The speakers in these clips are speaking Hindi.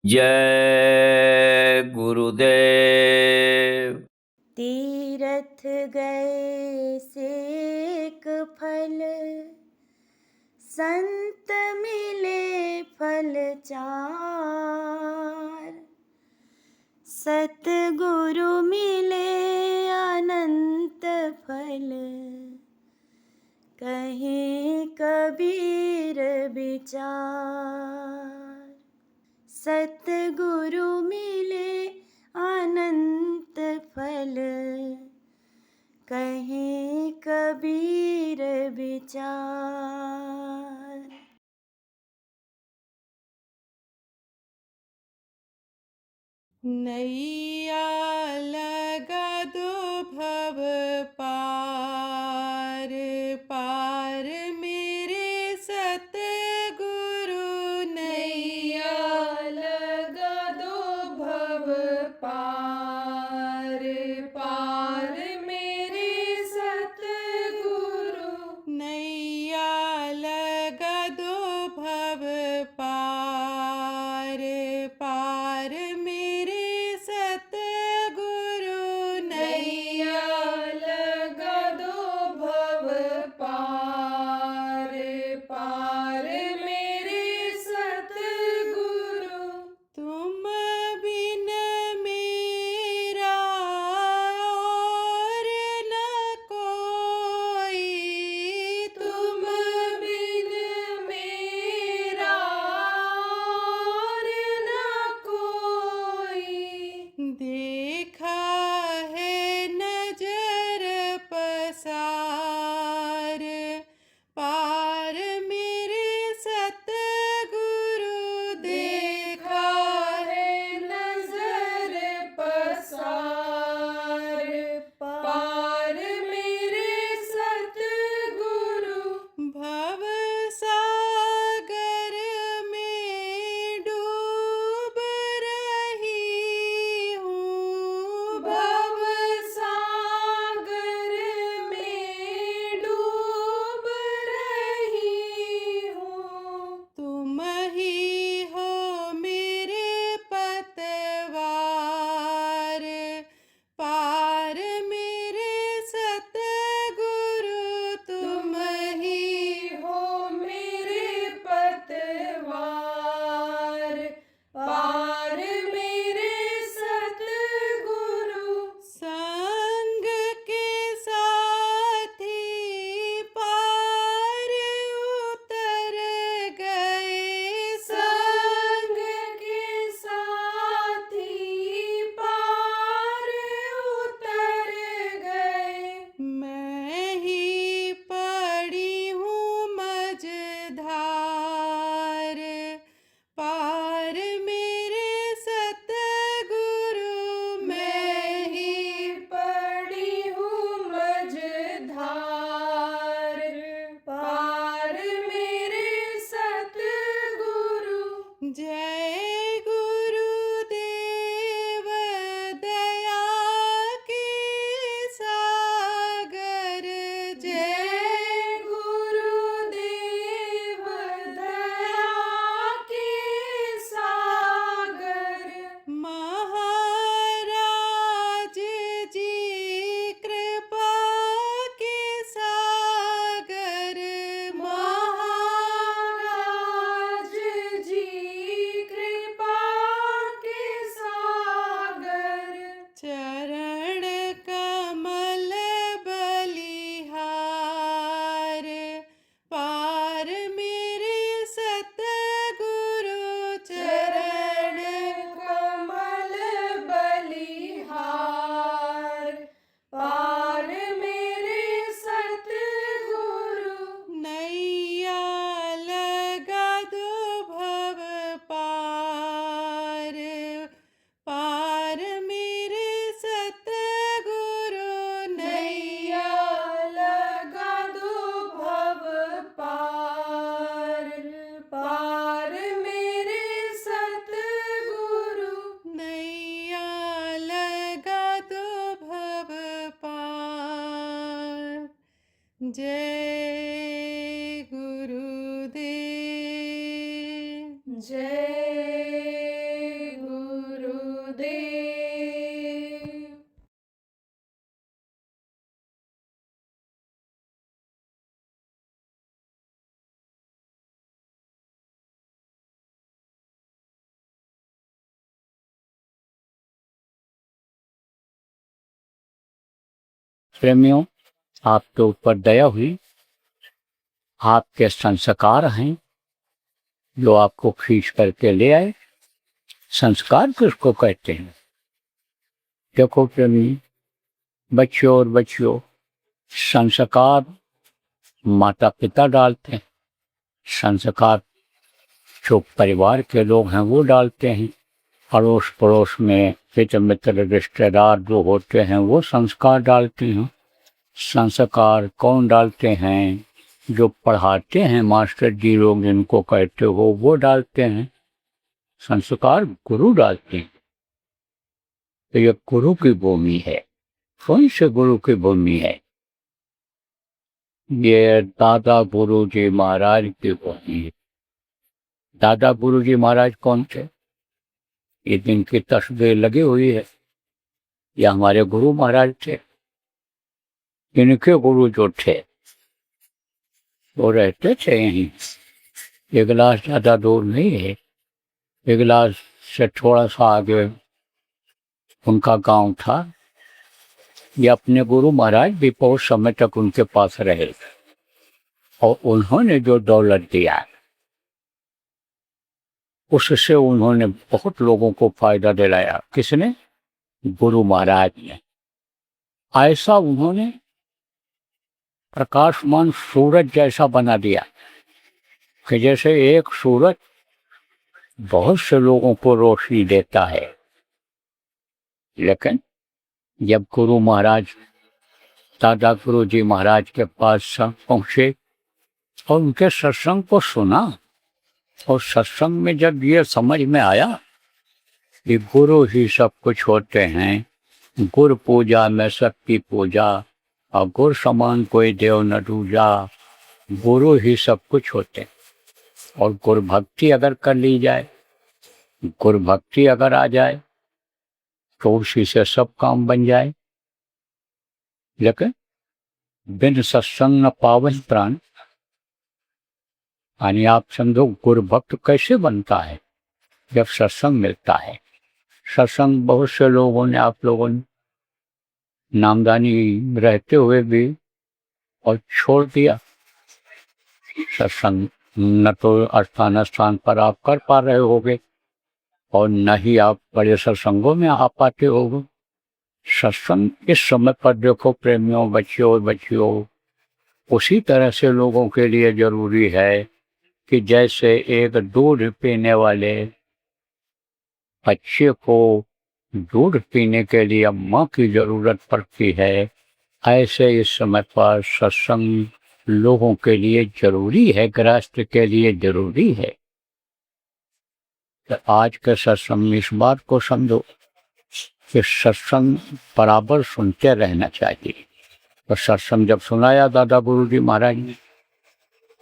जय गुरुदेव। तीरथ गए सेक फल, संत मिले फल चार। सतगुरु मिले अनंत फल, कहे कबीर विचार। सतगुरु मिले अनंत फल, कहे कबीर विचार। नैया लगा दो भव पार, पार मेरे सतगुरु। नैया लगा दो भव पार, पार मेरे सतगुरु। नैया लगा दो भव पार, पार मेरे सतगुरु। नैया लगा दो भव पार, पार मेरे सतगुरु। तुम बिन मेरा और न कोई, तुम बिन मेरा और न कोई। देखा है नजर पसार, पार मेरे सतगुरु। देखा है नजर पसार, पार मेरे सतगुरु। भव सागर में डूब रही हूँ, भव सागर में डूब रही हूँ। तुम ही हो मेरे पतवार, पार मेरे सतगुरु। तुम ही हो मेरे पतवार, पार मेरे सतगुरु। संग के साथी पार उतर गए, संग के साथी पार उतर गए। मैं ही पड़ी हूँ मझधार, पार मेरे सतगुरु। मैं ही पड़ी हूँ मझधार, पार मेरे सतगुरु। जय गुरुदेव दया के सागर, जय गुरुदेव दया के सागर। महाराज जी कृपा के सागर, महाराज जी कृपा के सागर। चरण कमल बलिहार, पार मेरे सतगुरु। चरण कमल बलिहार, पार मेरे सतगुरु। नैया लगा दो भव पार, पार मेरे सतगुरु। नैया लगा दो भव पार, पार मेरे सतगुरु। नैया लगा दो भव पार। जय जय गुरुदेव। प्रेमियों, आपके ऊपर दया हुई। आपके संस्कार हैं जो आपको खींच करके ले आए। संस्कार किसको कहते हैं? देखो प्रेमी, बच्चों और बच्चियों, संस्कार माता पिता डालते हैं, संस्कार जो परिवार के लोग हैं वो डालते हैं, अड़ोस पड़ोस में हित मित्र रिश्तेदार जो होते हैं वो संस्कार डालते हैं। संस्कार कौन डालते हैं? जो पढ़ाते हैं मास्टर जी लोग जिनको कहते हो वो डालते हैं। संस्कार गुरु डालते हैं। तो ये गुरु की भूमि है। कौन से गुरु की भूमि है? ये दादा गुरु जी महाराज की भूमि है। दादा गुरु जी महाराज कौन थे? ये जिनकी तस्वीर लगी हुई है ये हमारे गुरु महाराज थे। इनके गुरु जो थे वो रहते थे यहीं। इगलास ज्यादा दूर नहीं है, इगलास से थोड़ा सा आगे उनका गांव था। ये अपने गुरु महाराज भी बहुत समय तक उनके पास रहे और उन्होंने जो दौलत दिया उससे उन्होंने बहुत लोगों को फायदा दिलाया। किसने? गुरु महाराज ने। ऐसा उन्होंने प्रकाशमान सूरज जैसा बना दिया कि जैसे एक सूरज बहुत से लोगों को रोशनी देता है। लेकिन जब गुरु महाराज दादा गुरु जी महाराज के पास पहुंचे और उनके सत्संग को सुना और सत्संग में जब ये समझ में आया कि गुरु ही सब कुछ होते हैं, गुरु पूजा में सबकी पूजा और गुरु समान कोई देव न दूजा, गुरु ही सब कुछ होते हैं। और गुरु भक्ति अगर कर ली जाए, गुरु भक्ति अगर आ जाए तो उसी से सब काम बन जाए। लेकिन बिन सत्संग न पावन प्राण, यानी आप समझो गुरु भक्त कैसे बनता है? जब सत्संग मिलता है। सत्संग बहुत से लोगों ने, आप लोगों ने नामदानी रहते हुए भी और छोड़ दिया सत्संग। न तो स्थान पर आप कर पा रहे होगे और न ही आप बड़े सत्संगों में आ पाते होगे। सत्संग इस समय पर देखो प्रेमियों, बच्चों और बच्चियों, उसी तरह से लोगों के लिए जरूरी है कि जैसे एक दूध पीने वाले बच्चे को दूध पीने के लिए माँ की जरूरत पड़ती है, ऐसे इस समय पर सत्संग लोगों के लिए जरूरी है, गृहस्थ के लिए जरूरी है। तो आज के सत्संग में इस बात को समझो कि सत्संग बराबर सुनते रहना चाहिए। तो सत्संग जब सुनाया दादा गुरु जी महाराज ने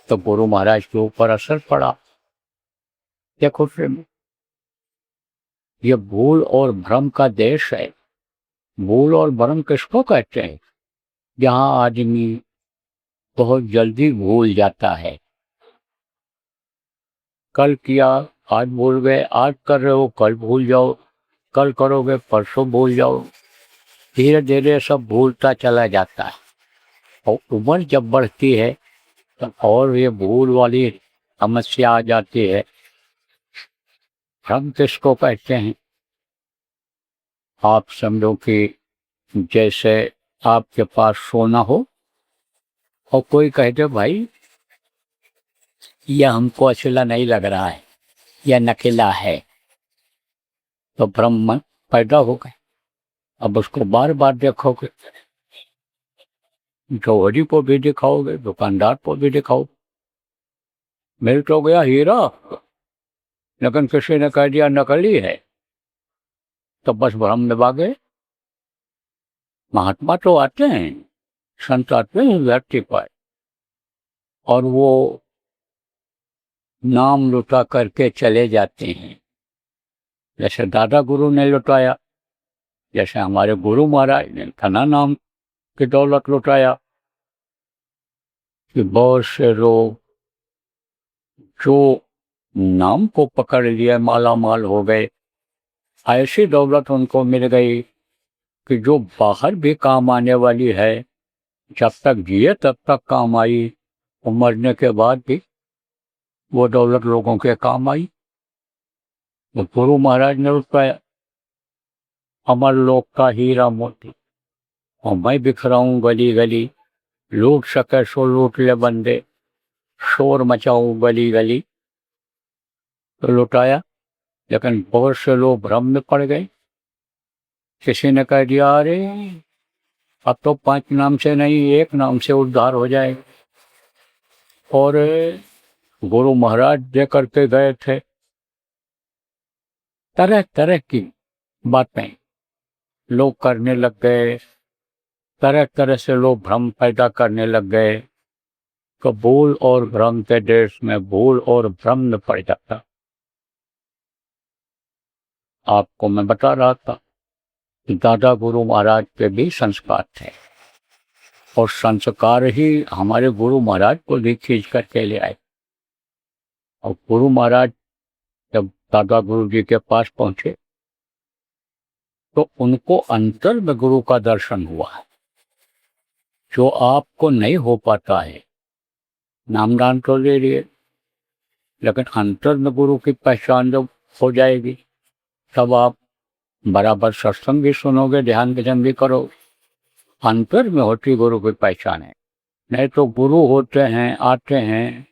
तो गुरु महाराज के ऊपर असर पड़ा। देखो प्रेम, ये भूल और भ्रम का देश है। भूल और भ्रम किसको कहते हैं? जहाँ आदमी बहुत जल्दी भूल जाता है। कल किया आज भूल गए, आज कर रहे हो कल भूल जाओ, कल करोगे परसों भूल जाओ। धीरे धीरे सब भूलता चला जाता है और उम्र जब बढ़ती है तो और ये भूल वाली समस्या आ जाती है। भ्रम किसको कहते हैं? आप समझो कि जैसे आपके पास सोना हो और कोई कह दे भाई यह हमको असला नहीं लग रहा है, यह नकीला है, तो भ्रम पैदा हो गए। अब उसको बार बार देखोगे, जौहरी को भी दिखाओगे, दुकानदार को भी दिखाओ, मिल तो गया हीरा लेकिन किसी ने कह दिया नकली है, तो बस भ्रम में भागे। महात्मा तो आते हैं, संत आते हैं धरती पर और वो नाम लुटा करके चले जाते हैं। जैसे दादा गुरु ने लुटाया, जैसे हमारे गुरु महाराज ने धना नाम की दौलत लुटाया, कि बहुत से लोग जो नाम को पकड़ लिया माला माल हो गए। ऐसी दौलत उनको मिल गई कि जो बाहर भी काम आने वाली है, जब तक जिए तब तक काम आई, और मरने के बाद भी वो दौलत लोगों के काम आई। वो गुरु महाराज ने लुटाया अमर लोक का हीरा मोती, और मैं बिखराऊं गली गली, लूट सके सो लूट ले बंदे, शोर मचाऊं गली गली। तो लुटाया, लेकिन बहुत से लोग भ्रम में पड़ गए। किसी ने कह दिया अरे अब तो 5 नाम से नहीं 1 नाम से उद्धार हो जाएगा, और गुरु महाराज दे करके गए थे। तरह तरह की बातें लोग करने लग गए, तरह तरह से लोग भ्रम पैदा करने लग गए। तो भूल और भ्रम के देश में भूल और भ्रम में पड़ जाता। आपको मैं बता रहा था कि दादा गुरु महाराज पे भी संस्कार थे, और संस्कार ही हमारे गुरु महाराज को भी खींच करके ले आए। और गुरु महाराज जब दादा गुरु जी के पास पहुंचे तो उनको अंतर में गुरु का दर्शन हुआ, जो आपको नहीं हो पाता है। नामदान तो ले लिए, लेकिन अंतर में गुरु की पहचान जब हो जाएगी तब आप बराबर सत्संग भी सुनोगे, ध्यान भजन भी करोगे। अंतर में होती गुरु की पहचान है। नहीं तो गुरु होते हैं, आते हैं,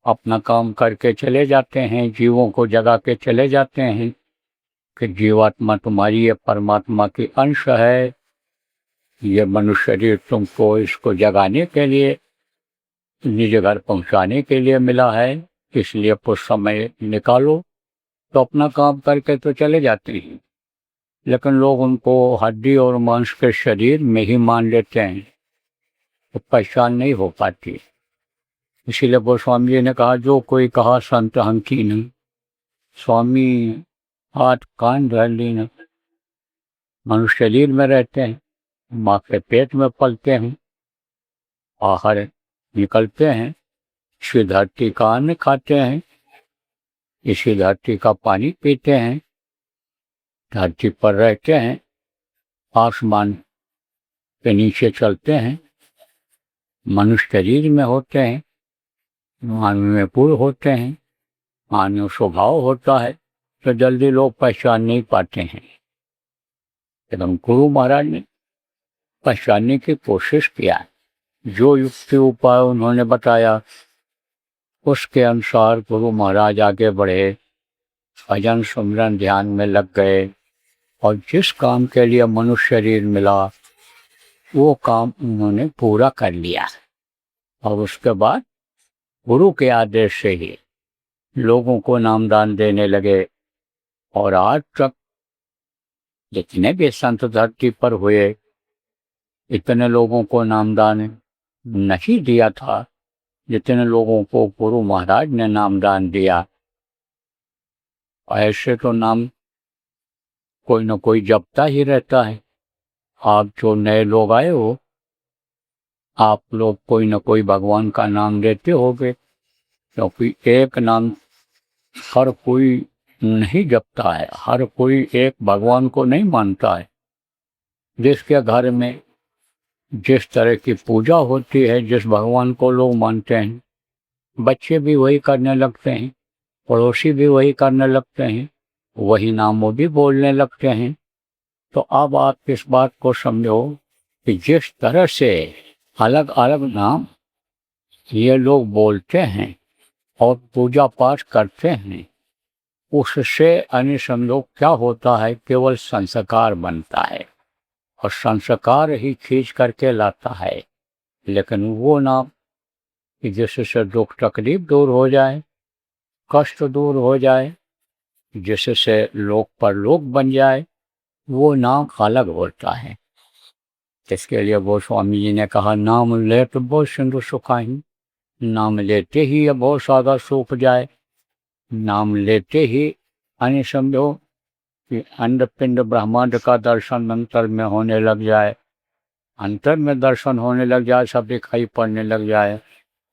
अपना काम करके चले जाते हैं, जीवों को जगा के चले जाते हैं कि जीवात्मा तुम्हारी ये परमात्मा की अंश है, ये मनुष्य शरीर तुमको इसको जगाने के लिए, निज घर पहुंचाने के लिए मिला है, इसलिए कुछ समय निकालो। तो अपना काम करके तो चले जाते हैं, लेकिन लोग उनको हड्डी और मांस के शरीर में ही मान लेते हैं, तो पहचान नहीं हो पाती। इसीलिए गोस्वामी जी ने कहा जो कोई कहा संत हंकीन, स्वामी हाथ कान धर लीन। मनुष्य शरीर में रहते हैं, माँ के पेट में पलते हैं, बाहर निकलते हैं, इसी धरती का अन्न खाते हैं, इसी धरती का पानी पीते हैं, धरती पर रहते हैं, आसमान के नीचे चलते हैं, मनुष्य शरीर में होते हैं, मानवीय पूर्ण होते हैं, मानवीय स्वभाव होता है, तो जल्दी लोग पहचान नहीं पाते हैं। लेकिन गुरु महाराज ने पहचानने की कोशिश किया। जो युक्ति उपाय उन्होंने बताया उसके अनुसार गुरु महाराज आगे बढ़े, भजन सुमिरन ध्यान में लग गए, और जिस काम के लिए मनुष्य शरीर मिला वो काम उन्होंने पूरा कर लिया। और उसके बाद गुरु के आदेश से ही लोगों को नामदान देने लगे। और आज तक जितने भी संत धरती पर हुए, इतने लोगों को नामदान नहीं दिया था जितने लोगों को गुरु महाराज ने नामदान दिया। ऐसे तो नाम कोई न कोई जपता ही रहता है। आप जो नए लोग आए हो, आप लोग कोई न कोई भगवान का नाम लेते होगे, क्योंकि एक नाम हर कोई नहीं जपता है, हर कोई एक भगवान को नहीं मानता है। जिसके घर में जिस तरह की पूजा होती है, जिस भगवान को लोग मानते हैं, बच्चे भी वही करने लगते हैं, पड़ोसी भी वही करने लगते हैं, वही नाम वो भी बोलने लगते हैं। तो अब आप इस बात को समझो कि जिस तरह से अलग अलग नाम ये लोग बोलते हैं और पूजा पाठ करते हैं, उससे अनुसंयोग क्या होता है, केवल संस्कार बनता है, और संस्कार ही खींच करके लाता है। लेकिन वो नाम कि जिससे दुख तकलीफ दूर हो जाए, कष्ट दूर हो जाए, जिससे लोक पर लोक बन जाए, वो नाम अलग होता है। इसके लिए गोस्वामी जी ने कहा नाम लेत बहुत सिंधु सुखाही, नाम लेते ही ये बहुत सारा सूख जाए, नाम लेते ही यानी समझो कि अंडपिंड ब्रह्मांड का दर्शन अंतर में होने लग जाए, अंतर में दर्शन होने लग जाए, सब दिखाई पड़ने लग जाए,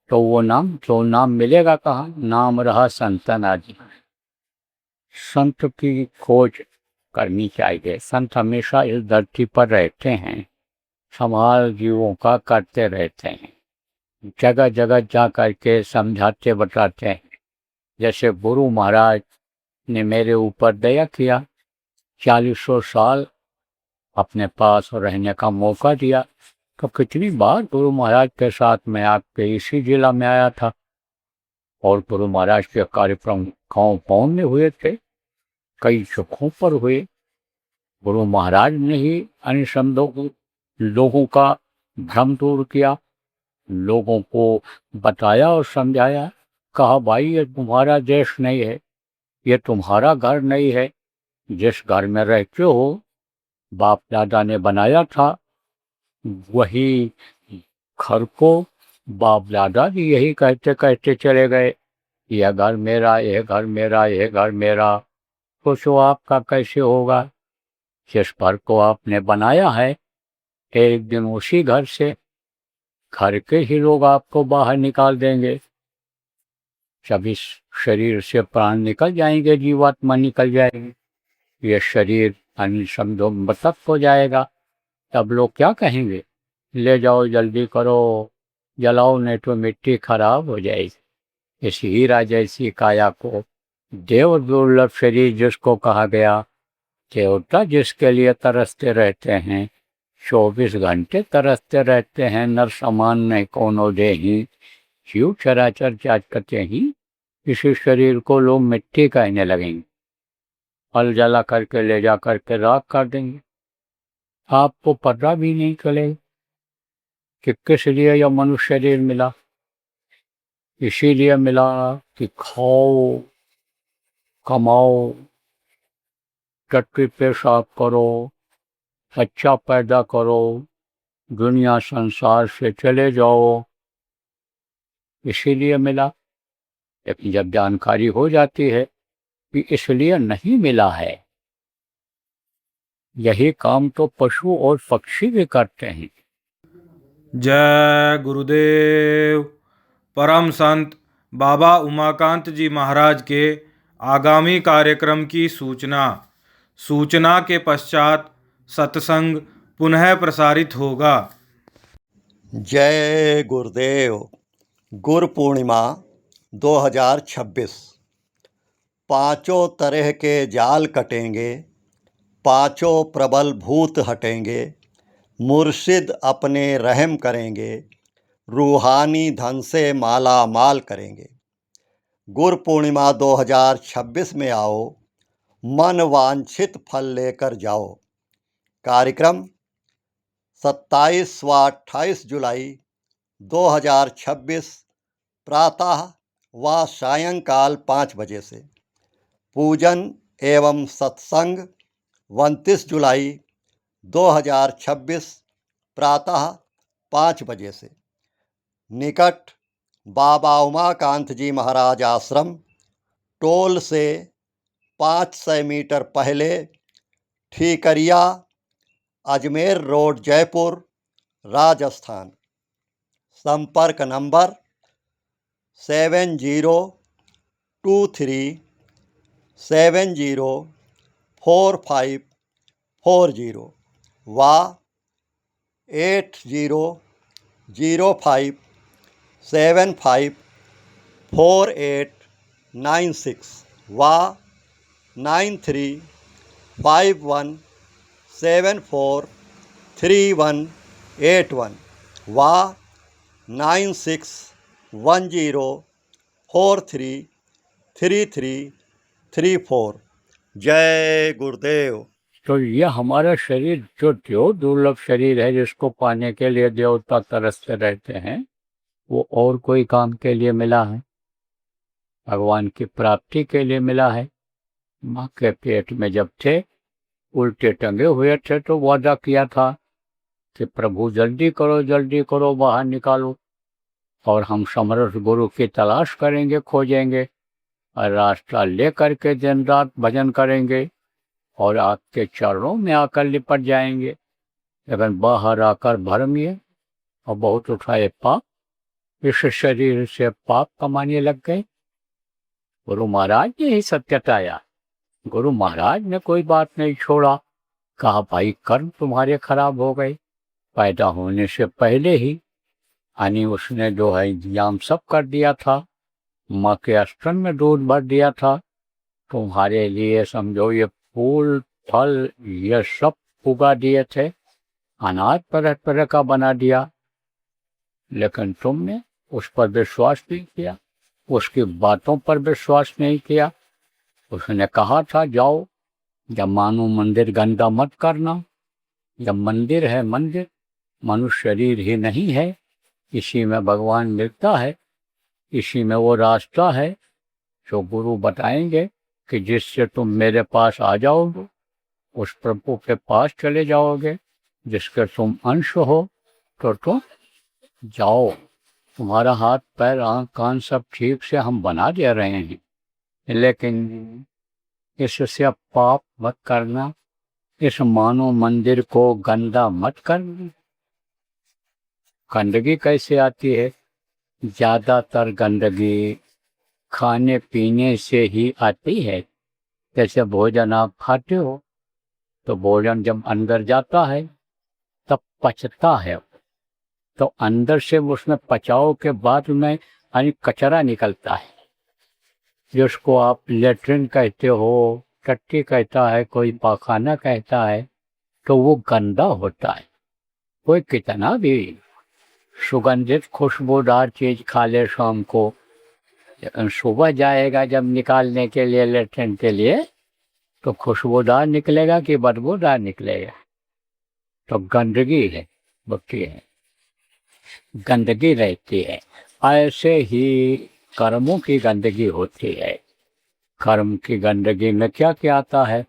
तो वो नाम मिलेगा कहाँ? नाम रहा संतन आदि। संत की खोज करनी चाहिए। संत हमेशा इस धरती पर रहते हैं, समाज जीवों का करते रहते हैं, जगह जगह जा करके समझाते बताते हैं। जैसे गुरु महाराज ने मेरे ऊपर दया किया, 40 साल अपने पास रहने का मौका दिया। तो कितनी बार गुरु महाराज के साथ मैं आपके इसी जिला में आया था और गुरु महाराज के कार्यक्रम गाँव में हुए थे, कई जगहों पर हुए। गुरु महाराज ने ही अन्य लोगों का भ्रम दूर किया, लोगों को बताया और समझाया। कहा भाई ये तुम्हारा देश नहीं है, ये तुम्हारा घर नहीं है, जिस घर में रहते हो बाप दादा ने बनाया था, वही घर को बाप दादा भी यही कहते कहते चले गए, यह घर मेरा, यह घर मेरा, यह घर मेरा। सोचो आपका कैसे होगा? जिस घर को आपने बनाया है, एक दिन उसी घर से घर के ही लोग आपको बाहर निकाल देंगे। जब इस शरीर से प्राण निकल जाएंगे, जीवात्मा निकल जाएगी, ये शरीर अन्य शब्दों में बतख हो जाएगा। तब लोग क्या कहेंगे? ले जाओ जल्दी करो, जलाओ नहीं तो मिट्टी खराब हो जाएगी। इस हीरा जैसी काया को देव दुर्लभ शरीर जिसको कहा गया, देवता जिसके लिए तरसते रहते हैं, 24 घंटे तरसते रहते हैं, नर समान नहीं कोनो देही, जीव चराचर जाचकते ही, इसी शरीर को लोग मिट्टी कहने लगेंगे, फल जला करके ले जा करके राख कर देंगे। आपको पता भी नहीं चलेगा कि किस लिए यह मनुष्य शरीर मिला। इसीलिए मिला कि खाओ, कमाओ, टट्टी पेशाब करो, बच्चा पैदा करो, दुनिया संसार से चले जाओ, इसीलिए मिला। लेकिन जब जानकारी हो जाती है कि इसलिए नहीं मिला है, यही काम तो पशु और पक्षी भी करते हैं। जय गुरुदेव। परम संत बाबा उमाकांत जी महाराज के आगामी कार्यक्रम की सूचना के पश्चात सत्संग पुनः प्रसारित होगा। जय गुरुदेव। गुरु पूर्णिमा 2026। पांचों तरह के जाल कटेंगे, पांचों प्रबल भूत हटेंगे, मुर्शिद अपने रहम करेंगे, रूहानी धन से माला माल करेंगे। गुरु पूर्णिमा 2026 में आओ, मन वांछित फल लेकर जाओ। कार्यक्रम 27 व 28 जुलाई 2026 प्रातः व सायंकाल 5 बजे से। पूजन एवं सत्संग 29 जुलाई 2026 प्रातः 5 बजे से। निकट बाबा उमाकांत जी महाराज आश्रम, टोल से 500 मीटर पहले, ठीकरिया, अजमेर रोड, जयपुर, राजस्थान। संपर्क नंबर 7023704540 व 8005754896 व 9351743181 व 9610433334। जय गुरुदेव। तो यह हमारा शरीर जो दुर्लभ शरीर है, जिसको पाने के लिए देवता तरसते रहते हैं, वो और कोई काम के लिए मिला है? भगवान की प्राप्ति के लिए मिला है। माँ के पेट में जब थे, उल्टे टंगे हुए थे, तो वादा किया था कि प्रभु जल्दी करो बाहर निकालो। और हम समर्थ गुरु की तलाश करेंगे, खोजेंगे और रास्ता ले करके दिन रात भजन करेंगे और आपके चरणों में आकर लिपट जाएंगे। लेकिन बाहर आकर भरमिए और बहुत उठाए पाप, इस शरीर से पाप कमाने लग गए। गुरु महाराज ने ही सत्यताया। गुरु महाराज ने कोई बात नहीं छोड़ा, कहा भाई कर्म तुम्हारे खराब हो गए पैदा होने से पहले ही। यानी उसने जो है इंतजाम सब कर दिया था, माँ के स्तन में दूध भर दिया था, तुम्हारे लिए समझो ये फूल फल ये सब उगा दिए थे, अनाज तरह तरह का बना दिया, लेकिन तुमने उस पर विश्वास नहीं किया, उसकी बातों पर विश्वास नहीं किया। उसने कहा था जाओ, जब मानो मंदिर गंदा मत करना। जब मंदिर है मंदिर, मनुष्य शरीर ही नहीं है, इसी में भगवान मिलता है, इसी में वो रास्ता है जो गुरु बताएंगे कि जिससे तुम मेरे पास आ जाओगे, उस प्रभु के पास चले जाओगे जिसके तुम अंश हो। तो तुम जाओ, तुम्हारा हाथ पैर आँख कान सब ठीक से हम बना दे रहे हैं, लेकिन इससे अब पाप मत करना, इस मानव मंदिर को गंदा मत करना। गंदगी कैसे आती है? ज्यादातर गंदगी खाने पीने से ही आती है। जैसे भोजन आप खाते हो तो भोजन जब अंदर जाता है तब पचता है, तो अंदर से उसमें पचाव के बाद में यानी कचरा निकलता है, जिसको आप लेट्रिन कहते हो, टट्टी कहता है, कोई पाखाना कहता है, तो वो गंदा होता है। कोई कितना भी सुगंधित खुशबूदार चीज खा ले शाम को, लेकिन सुबह जाएगा जब निकालने के लिए लेट्रिन के लिए, तो खुशबूदार निकलेगा कि बदबूदार निकलेगा? तो गंदगी है, बकती है, गंदगी रहती है। ऐसे ही कर्मों की गंदगी होती है। कर्म की गंदगी में क्या क्या आता है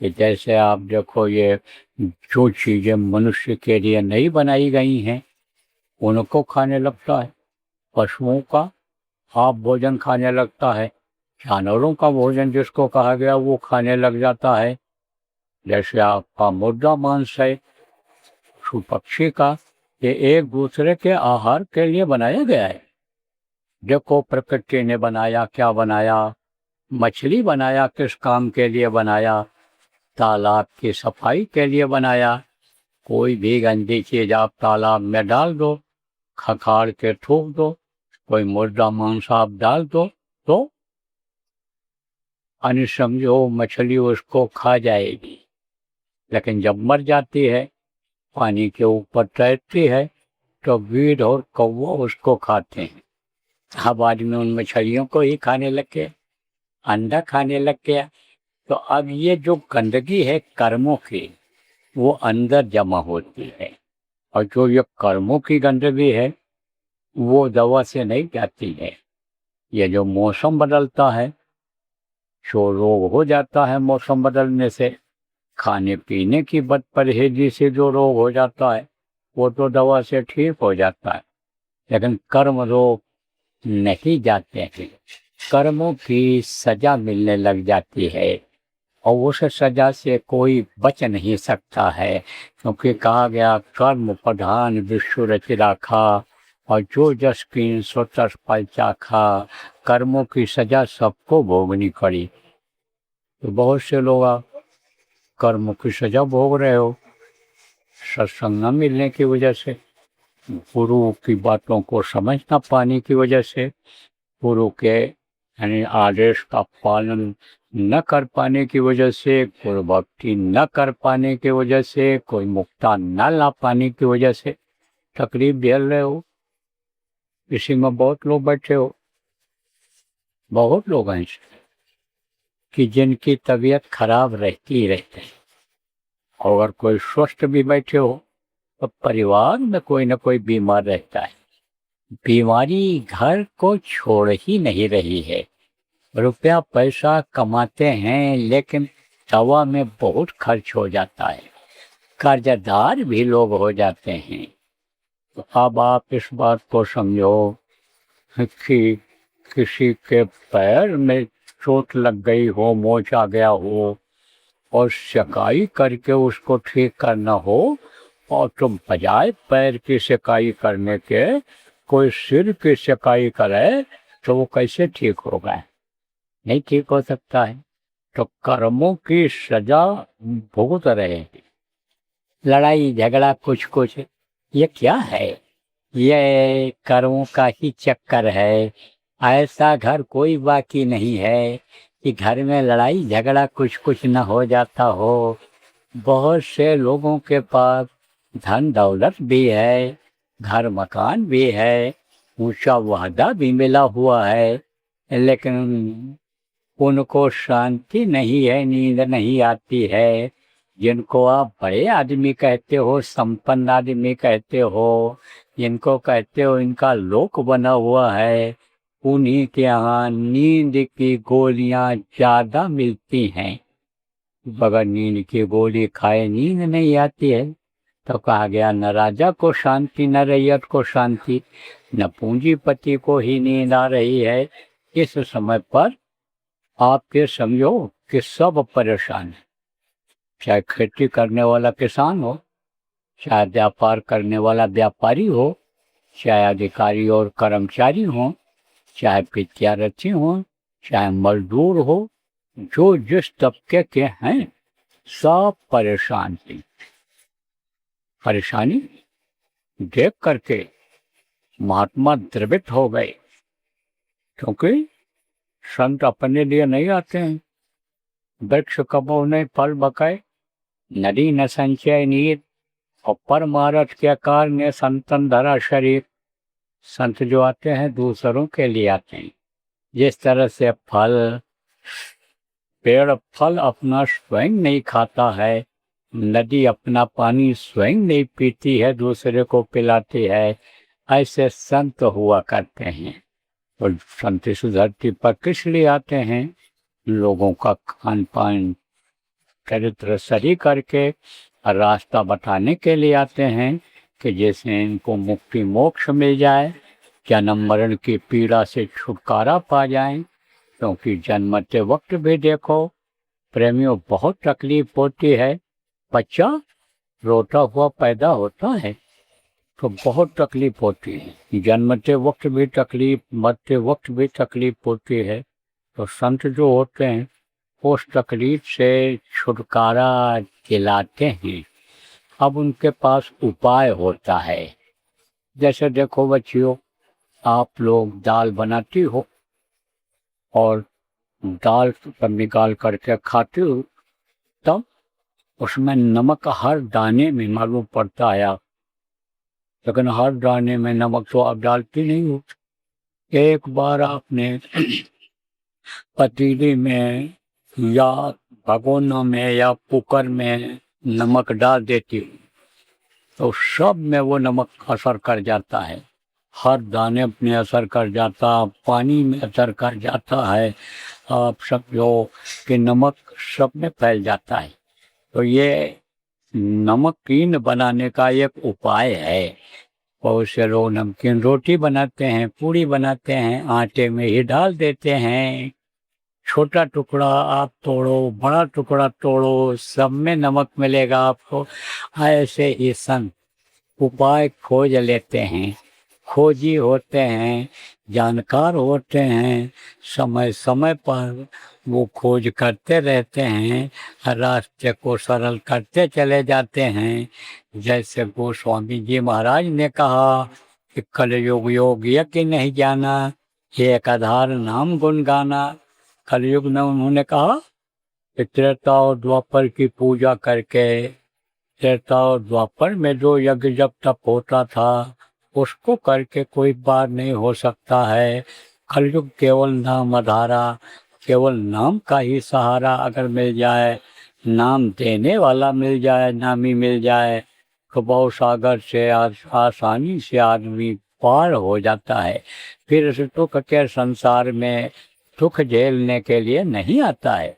कि जैसे आप देखो, ये जो चीजें मनुष्य के लिए नहीं बनाई गई हैं उनको खाने लगता है। पशुओं का आप भोजन खाने लगता है, जानवरों का भोजन जिसको कहा गया वो खाने लग जाता है। जैसे आपका मुर्गा मांस है, पशु पक्षी का, ये एक दूसरे के आहार के लिए बनाया गया है। देखो प्रकृति ने बनाया, क्या बनाया? मछली बनाया, किस काम के लिए बनाया? तालाब की सफाई के लिए बनाया। कोई भी गंदी चीज आप तालाब में डाल दो, खखाड़ के थूक दो, कोई मुर्गा मांस आप डाल दो, तो अन्य समझो मछली उसको खा जाएगी। लेकिन जब मर जाती है, पानी के ऊपर तैरती है, तो गीध और कौवा उसको खाते हैं। अब आदमी उन मछलियों को ही खाने लग गया, अंडा खाने लग गया। तो अब ये जो गंदगी है कर्मों की, वो अंदर जमा होती है, और जो ये कर्मों की गंदगी है वो दवा से नहीं जाती है। ये जो मौसम बदलता है, जो रोग हो जाता है मौसम बदलने से, खाने पीने की बदपरहेजी से जो रोग हो जाता है वो तो दवा से ठीक हो जाता है, लेकिन कर्म रोग नहीं जाते हैं। कर्मों की सजा मिलने लग जाती है, और उस सजा से कोई बच नहीं सकता है, क्योंकि कहा गया कर्म प्रधान विश्व रच राखा, और जो जस कीन सो तस फल चाखा। कर्मों की सजा सबको भोगनी पड़ी। तो बहुत से लोग कर्मों की सजा भोग रहे हो, सत्संग न मिलने की वजह से, गुरु की बातों को समझ न पाने की वजह से, गुरु के यानी आदेश का पालन न कर पाने की वजह से, गुरु भक्ति न कर पाने की वजह से, कोई मुक्ता न ला पाने की वजह से तकलीफ झेल रहे हो। इसी में बहुत लोग बैठे हो, बहुत लोग हैं कि जिनकी तबीयत खराब रहती ही रहती है। अगर कोई स्वस्थ भी बैठे हो तो परिवार में कोई ना कोई बीमार रहता है। बीमारी घर को छोड़ ही नहीं रही है। रुपया पैसा कमाते हैं, लेकिन दवा में बहुत खर्च हो जाता है, कर्जदार भी लोग हो जाते हैं। तो अब आप इस बात को समझो कि किसी के पैर में चोट लग गई हो, मोच आ गया हो और सेकाई करके उसको ठीक करना हो, और तुम बजाय पैर की सेकाई करने के कोई सिर की सेकाई करे तो वो कैसे ठीक होगा? नहीं ठीक हो सकता है। तो कर्मों की सजा भुगत रहे। लड़ाई झगड़ा कुछ कुछ ये क्या है? ये कर्मों का ही चक्कर है। ऐसा घर कोई बाकी नहीं है कि घर में लड़ाई झगड़ा कुछ कुछ न हो जाता हो। बहुत से लोगों के पास धन दौलत भी है, घर मकान भी है, ऊंचा वहदा भी मिला हुआ है, लेकिन उनको शांति नहीं है, नींद नहीं आती है। जिनको आप बड़े आदमी कहते हो, संपन्न आदमी कहते हो, जिनको कहते हो इनका लोक बना हुआ है, उन्हीं के यहाँ नींद की गोलियां ज्यादा मिलती हैं। बगैर नींद की गोली खाए नींद नहीं आती है। तो कहा गया न राजा को शांति, न रैयत को शांति, न पूंजीपति को ही नींद आ रही है। इस समय पर आपके समझो कि सब परेशान है। चाहे खेती करने वाला किसान हो, चाहे व्यापार करने वाला व्यापारी हो, चाहे अधिकारी और कर्मचारी हो, चाहे विद्यार्थी हो, चाहे मजदूर हो, जो जिस तबके के हैं सब परेशान हैं। परेशानी देख करके महात्मा द्रवित हो गए, क्योंकि संत अपने लिए नहीं आते हैं। वृक्ष कबो नहीं फल बकाए, नदी न संचय नीर, और परमारथ के आकार ने संतन धरा शरीर। संत जो आते हैं दूसरों के लिए आते हैं। जिस तरह से पेड़ फल अपना स्वयं नहीं खाता है, नदी अपना पानी स्वयं नहीं पीती है, दूसरे को पिलाती है, ऐसे संत हुआ करते हैं। और संत इस धरती पर किस लिए आते हैं? लोगों का खान पान चरित्र सही करके रास्ता बताने के लिए आते हैं कि जैसे इनको मुक्ति मोक्ष मिल जाए, जन्म मरण की पीड़ा से छुटकारा पा जाएं। क्योंकि जन्मते वक्त भी देखो प्रेमियों बहुत तकलीफ होती है। बच्चा रोता हुआ पैदा होता है तो बहुत तकलीफ होती है, जन्मते वक्त भी तकलीफ, मरते वक्त भी तकलीफ होती है। तो संत जो होते हैं उस तकलीफ से छुटकारा दिलाते हैं। अब उनके पास उपाय होता है। जैसे देखो बच्चियों, आप लोग दाल बनाती हो और दाल तब निकाल करके खाते हो, तब उसमें नमक हर दाने में मालूम पड़ता है आप, लेकिन हर दाने में नमक तो आप डालती नहीं हो। एक बार आपने पतीली में या भगोना में या कुकर में नमक डाल देती हो तो सब में वो नमक असर कर जाता है, हर दाने में असर कर जाता, पानी में असर कर जाता है। आप समझो कि नमक सब में फैल जाता है। तो ये नमकीन बनाने का एक उपाय है। बहुत से लोग नमकीन रोटी बनाते हैं, पूड़ी बनाते हैं, आटे में ही डाल देते हैं। छोटा टुकड़ा आप तोड़ो, बड़ा टुकड़ा तोड़ो, सब में नमक मिलेगा आपको। ऐसे ही संत उपाय खोज लेते हैं, खोजी होते हैं, जानकार होते हैं। समय समय पर वो खोज करते रहते हैं, रास्ते को सरल करते चले जाते हैं। जैसे गोस्वामी जी महाराज ने कहा कि कलयुग योग यज्ञ नहीं जाना, एक आधार नाम गुण गाना। कलयुग में उन्होंने कहा कि त्रेता और द्वापर की पूजा करके, त्रेता और द्वापर में जो यज्ञ जब तप होता था उसको करके कोई बात नहीं हो सकता है। कलयुग केवल नाम आधारा, केवल नाम का ही सहारा अगर मिल जाए, नाम देने वाला मिल जाए, नामी मिल जाए, तो बहुत सागर से आसानी से आदमी पार हो जाता है। फिर इस दुख के संसार में दुख झेलने के लिए नहीं आता है।